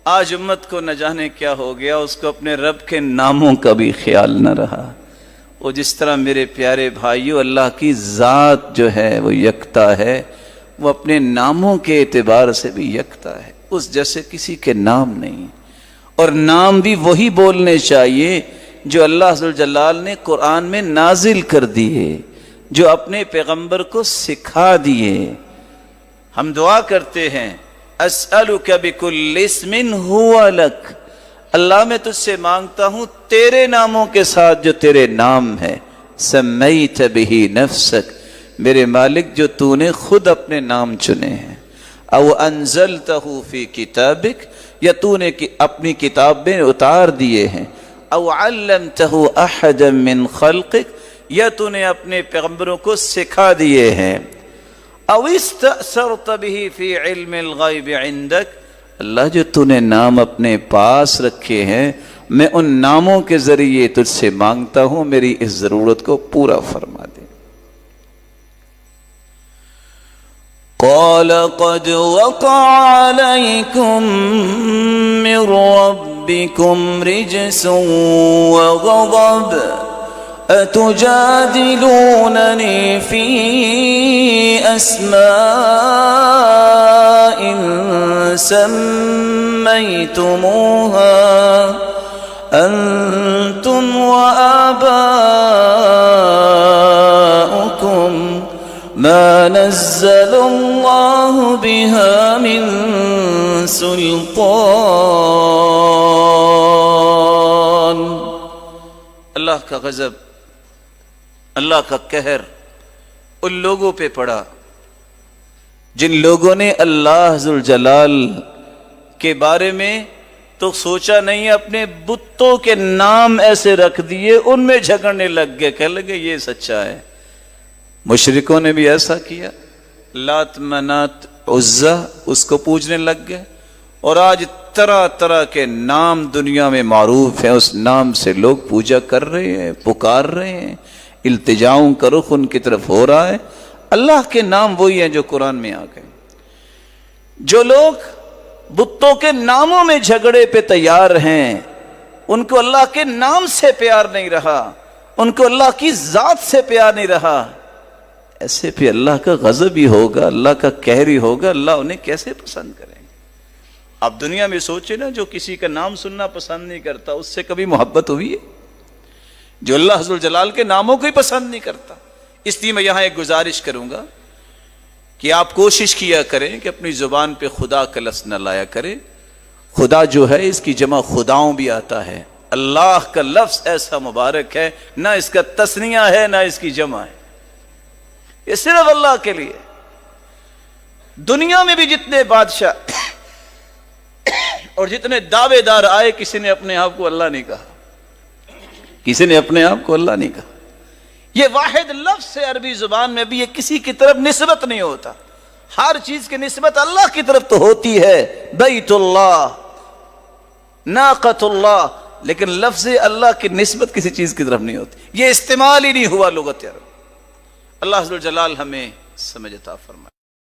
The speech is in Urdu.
آج امت کو نہ جانے کیا ہو گیا، اس کو اپنے رب کے ناموں کا بھی خیال نہ رہا۔ وہ جس طرح میرے پیارے بھائیوں اللہ کی ذات جو ہے وہ یکتا ہے، وہ اپنے ناموں کے اعتبار سے بھی یکتا ہے، اس جیسے کسی کے نام نہیں، اور نام بھی وہی بولنے چاہیے جو اللہ ذوالجلال نے قرآن میں نازل کر دیے، جو اپنے پیغمبر کو سکھا دیے۔ ہم دعا کرتے ہیں اسألک بکل اسم ہوا لک، اللہ میں تجھ سے مانگتا ہوں تیرے ناموں کے ساتھ جو تیرے نام ہے، سمیت بہ نفسک، میرے مالک جو تو نے خود اپنے نام چنے ہیں، او انزلتہ فی کتابک، یا تو نے اپنی کتاب میں اتار دیے ہیں، او علمتہ احدا من خلقک، یا تو نے اپنے پیغمبروں کو سکھا دیے ہیں، او استأثرت به فی علم الغیب عندک، اللہ جو تو نے نام اپنے پاس رکھے ہیں میں ان ناموں کے ذریعے تجھ سے مانگتا ہوں میری اس ضرورت کو پورا فرما دے۔ قال قد وقع علیکم من ربکم رجس وغضب أتجادلونني في أسماء سميتموها أنتم وآباؤكم ما نزل الله بها من سلطان۔ اللہ کا غضب، اللہ کا قہر ان لوگوں پہ پڑا جن لوگوں نے اللہ ذوالجلال کے بارے میں تو سوچا نہیں، اپنے بتوں کے نام ایسے رکھ دیے، ان میں جھگڑنے لگ گئے، کہنے لگے یہ سچا ہے۔ مشرکوں نے بھی ایسا کیا، لات منات عزا اس کو پوجنے لگ گئے، اور آج طرح طرح کے نام دنیا میں معروف ہیں، اس نام سے لوگ پوجا کر رہے ہیں، پکار رہے ہیں، التجاؤں کا رخ ان کی طرف ہو رہا ہے۔ اللہ کے نام وہی ہیں جو قرآن میں آ گئے۔ جو لوگ بتوں کے ناموں میں جھگڑے پہ تیار ہیں، ان کو اللہ کے نام سے پیار نہیں رہا، ان کو اللہ کی ذات سے پیار نہیں رہا، ایسے پہ اللہ کا غضب ہی ہوگا، اللہ کا قہر ہی ہوگا، اللہ انہیں کیسے پسند کریں گے؟ آپ دنیا میں سوچیں نا، جو کسی کا نام سننا پسند نہیں کرتا اس سے کبھی محبت ہوئی ہے؟ جو اللہ ذوالجلال کے ناموں کو ہی پسند نہیں کرتا۔ اس لیے میں یہاں ایک گزارش کروں گا کہ آپ کوشش کیا کریں کہ اپنی زبان پہ خدا کا لفظ نہ لایا کریں۔ خدا جو ہے اس کی جمع خداؤں بھی آتا ہے، اللہ کا لفظ ایسا مبارک ہے، نہ اس کا تثنیہ ہے نہ اس کی جمع ہے، یہ صرف اللہ کے لیے۔ دنیا میں بھی جتنے بادشاہ اور جتنے دعوے دار آئے، کسی نے اپنے آپ کو اللہ نہیں کہا، کسی نے اپنے آپ کو اللہ نہیں کہا۔ یہ واحد لفظ ہے عربی زبان میں بھی، یہ کسی کی طرف نسبت نہیں ہوتا، ہر چیز کی نسبت اللہ کی طرف تو ہوتی ہے، بیت اللہ، ناقۃ اللہ، لیکن لفظ اللہ کی نسبت کسی چیز کی طرف نہیں ہوتی، یہ استعمال ہی نہیں ہوا لغت عرب۔ اللہ ذوالجلال ہمیں سمجھ عطا فرمائے۔